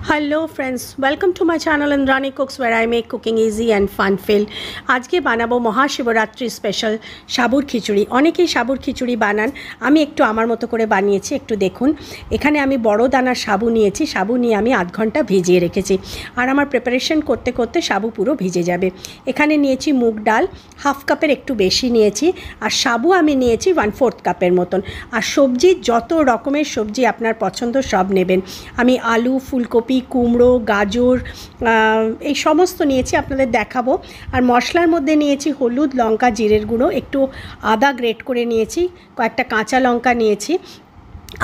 Hello friends, welcome to my channel Indrani cooks where I make cooking easy and fun fill. आज के बानाबो Mahashivratri special साबुर खिचुड़ी। अनेकेई साबुर खिचुड़ी बानान, आमी एकटू आमार मतो करे बानिয়েছি। एकटू देखुन, एखाने आमी बड़ो दानार साबु निয়েছি। साबु निये आमी आध घंटा भिजिए रेखेছি और आमार प्रिपारेशन करते करते साबु पुरो भिजे जाबे। एखाने निয়েছি मुग डाल हाफ कापेर एकटू बेशी निয়েছি और साबु आमी निয়েছি 1/4 कापेर मतन। और सब्जी जत रकमेर सब्जी आपनार पछंद सब नेबेन। आमी आलू, फुलकपि, কুমড়ো, গাজর এই সমস্ত নিয়েছি, আপনাদের দেখাবো। আর মশলার মধ্যে নিয়েছি হলুদ, লঙ্কা, জিরের গুঁড়ো, একটু আদা গ্রেট করে নিয়েছি, কয়েকটা কাঁচা লঙ্কা নিয়েছি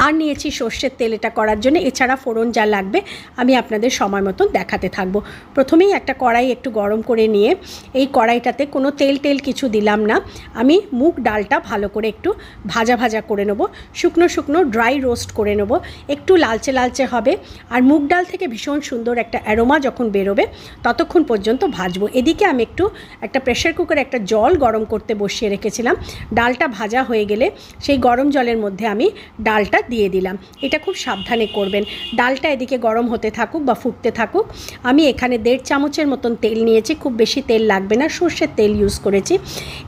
আর নিয়েছি সর্ষের তেল এটা করার জন্য। এছাড়া ফোড়ন যা লাগবে আমি আপনাদের সময় মতন দেখাতে থাকবো। প্রথমেই একটা কড়াই একটু গরম করে নিয়ে এই কড়াইটাতে কোনো তেল কিছু দিলাম না। আমি মুগ ডালটা ভালো করে একটু ভাজা ভাজা করে নেব, শুকনো শুকনো ড্রাই রোস্ট করে নেব, একটু লালচে লালচে হবে। আর মুগ ডাল থেকে ভীষণ সুন্দর একটা অ্যারোমা যখন বেরোবে ততক্ষণ পর্যন্ত ভাজবো। এদিকে আমি একটা প্রেসার কুকারে একটা জল গরম করতে বসিয়ে রেখেছিলাম। ডালটা ভাজা হয়ে গেলে সেই গরম জলের মধ্যে আমি ডালটা দিয়ে দিলাম। এটা খুব সাবধানে করবেন। ডালটা এদিকে গরম হতে থাকুক বা ফুটতে থাকুক। আমি এখানে 1.5 চামচের মতন তেল নিয়েছি, খুব বেশি তেল লাগবে না, সর্ষের তেল ইউজ করেছি।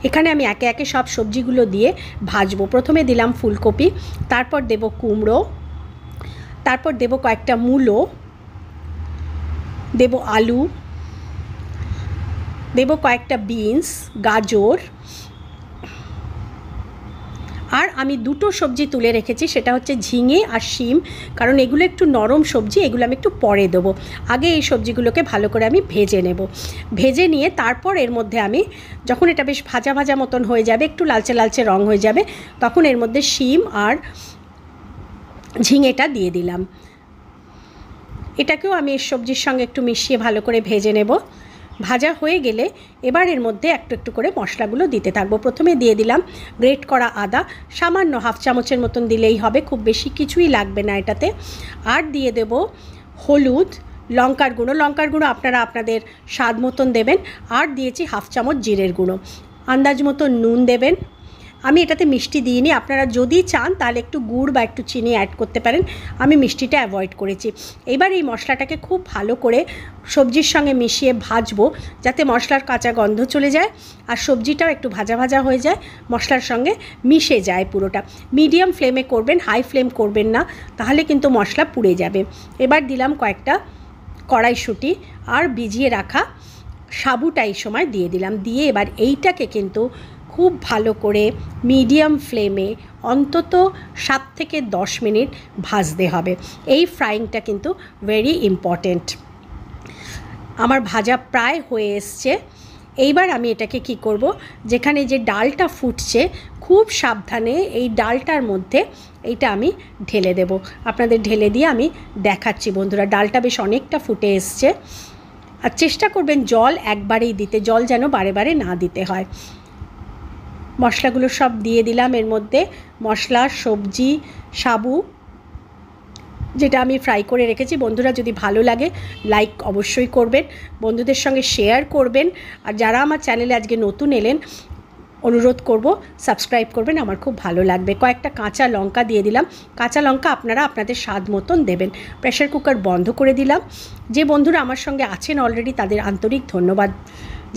এখানে আমি একে একে সব সবজিগুলো দিয়ে ভাজবো। প্রথমে দিলাম ফুলকপি, তারপর দেব কুমড়ো, তারপর দেব কয়েকটা মূলো, দেব আলু, দেব কয়েকটা বিনস, গাজর। আর আমি দুটো সবজি তুলে রেখেছি, সেটা হচ্ছে ঝিঙে আর শিম, কারণ এগুলো একটু নরম সবজি, এগুলো আমি একটু পরে দেবো। আগে এই সবজিগুলোকে ভালো করে আমি ভেজে নেব। ভেজে নিয়ে তারপর এর মধ্যে আমি যখন এটা বেশ ভাজা ভাজা মতন হয়ে যাবে, একটু লালচে লালচে রং হয়ে যাবে, তখন এর মধ্যে শিম আর ঝিঙেটা দিয়ে দিলাম। এটাকেও আমি এর সবজির সঙ্গে একটু মিশিয়ে ভালো করে ভেজে নেব। ভাজা হয়ে গেলে এবার এর মধ্যে একটু একটু করে মশলাগুলো দিতে থাকবো। প্রথমে দিয়ে দিলাম গ্রেট করা আদা, সামান্য হাফ চামচের মতন দিলেই হবে, খুব বেশি কিছুই লাগবে না এটাতে। আর দিয়ে দেব হলুদ, লঙ্কার গুঁড়ো আপনারা আপনাদের স্বাদ মতন দেবেন। আর দিয়েছি হাফ চামচ জিরের গুঁড়ো, আন্দাজ মতো নুন দেবেন। আমি এটাতে মিষ্টি দিইনি, আপনারা যদি চান তাহলে একটু গুড় বা একটু চিনি অ্যাড করতে পারেন, আমি মিষ্টিটা অ্যাভয়েড করেছি। এবার এই মশলাটাকে খুব ভালো করে সবজির সঙ্গে মিশিয়ে ভাজবো, যাতে মশলার কাঁচা গন্ধ চলে যায় আর সবজিটাও একটু ভাজা ভাজা হয়ে যায়, মশলার সঙ্গে মিশে যায় পুরোটা। মিডিয়াম ফ্লেমে করবেন, হাই ফ্লেম করবেন না, তাহলে কিন্তু মশলা পুড়ে যাবে। এবার দিলাম কয়েকটা কড়াইশুঁটি আর ভিজিয়ে রাখা সাবুটা এই সময় দিয়ে দিলাম। দিয়ে এবার এইটাকে কিন্তু খুব ভালো করে মিডিয়াম ফ্লেমে অন্তত 7 থেকে 10 মিনিট ভাজতে হবে। এই ফ্রাইংটা কিন্তু ভেরি ইম্পর্ট্যান্ট। আমার ভাজা প্রায় হয়ে এসছে। এইবার আমি এটাকে কি করব, যেখানে যে ডালটা ফুটছে খুব সাবধানে এই ডালটার মধ্যে এইটা আমি ঢেলে দেব। আপনাদের ঢেলে দিয়ে আমি দেখাচ্ছি বন্ধুরা। ডালটা বেশ অনেকটা ফুটে এসছে। আর চেষ্টা করবেন জল একবারেই দিতে, জল যেন বারে বারে না দিতে হয়। মশলাগুলো সব দিয়ে দিলাম এর মধ্যে, মশলা, সবজি, সাবু যেটা আমি ফ্রাই করে রেখেছি। বন্ধুরা যদি ভালো লাগে লাইক অবশ্যই করবেন, বন্ধুদের সঙ্গে শেয়ার করবেন। আর যারা আমার চ্যানেলে আজকে নতুন এলেন অনুরোধ করব সাবস্ক্রাইব করবেন, আমার খুব ভালো লাগবে। কয়েকটা কাঁচা লঙ্কা দিয়ে দিলাম, কাঁচা লঙ্কা আপনারা আপনাদের স্বাদ মতন দেবেন। প্রেসার কুকার বন্ধ করে দিলাম। যে বন্ধুরা আমার সঙ্গে আছেন অলরেডি তাদের আন্তরিক ধন্যবাদ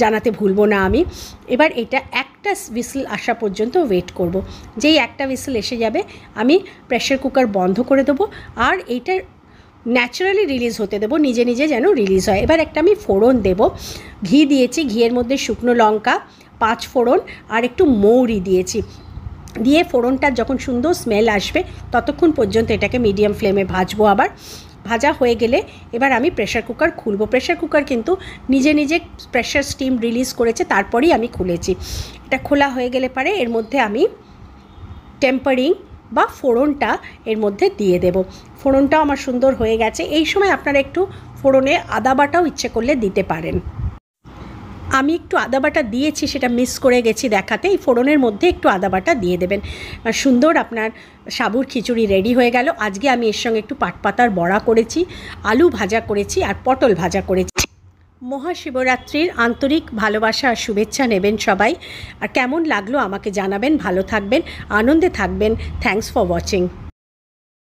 জানাতে ভুলবো না আমি। এবার এটা একটা হুইসেল আসা পর্যন্ত ওয়েট করব। যেই একটা হুইসেল এসে যাবে আমি প্রেসার কুকার বন্ধ করে দেবো আর এইটা ন্যাচারালি রিলিজ হতে দেবো, নিজে নিজে যেন রিলিজ হয়। এবার একটা আমি ফোড়ন দেব। ঘি দিয়েছি, ঘিয়ের মধ্যে শুকনো লঙ্কা, 5 ফোড়ন আর একটু মৌরি দিয়েছি। দিয়ে ফোড়নটার যখন সুন্দর স্মেল আসবে ততক্ষণ পর্যন্ত এটাকে মিডিয়াম ফ্লেমে ভাজবো। আবার ভাজা হয়ে গেলে এবার আমি প্রেসার কুকার খুলবো। প্রেসার কুকার কিন্তু নিজে নিজে প্রেসার স্টিম রিলিজ করেছে, তারপরেই আমি খুলেছি। এটা খোলা হয়ে গেলে পরে এর মধ্যে আমি টেম্পারিং বা ফোড়নটা এর মধ্যে দিয়ে দেব। ফোড়নটাও আমার সুন্দর হয়ে গেছে। এই সময় আপনারা একটু ফোড়নে আদা বাটাও ইচ্ছে করলে দিতে পারেন। আমি একটু আদা বাটা দিয়েছি, সেটা মিস করে গেছি দেখাতে। এই ফোড়নের মধ্যে একটু আদা বাটা দিয়ে দেবেন। সুন্দর আপনার সাবুর খিচুড়ি রেডি হয়ে গেল। আজকে আমি এর সঙ্গে একটু পাটপাতার বড়া করেছি, আলু ভাজা করেছি আর পটল ভাজা করেছি। মহাশিবরাত্রির আন্তরিক ভালোবাসা আর শুভেচ্ছা নেবেন সবাই। আর কেমন লাগলো আমাকে জানাবেন। ভালো থাকবেন, আনন্দে থাকবেন। Thanks for watching.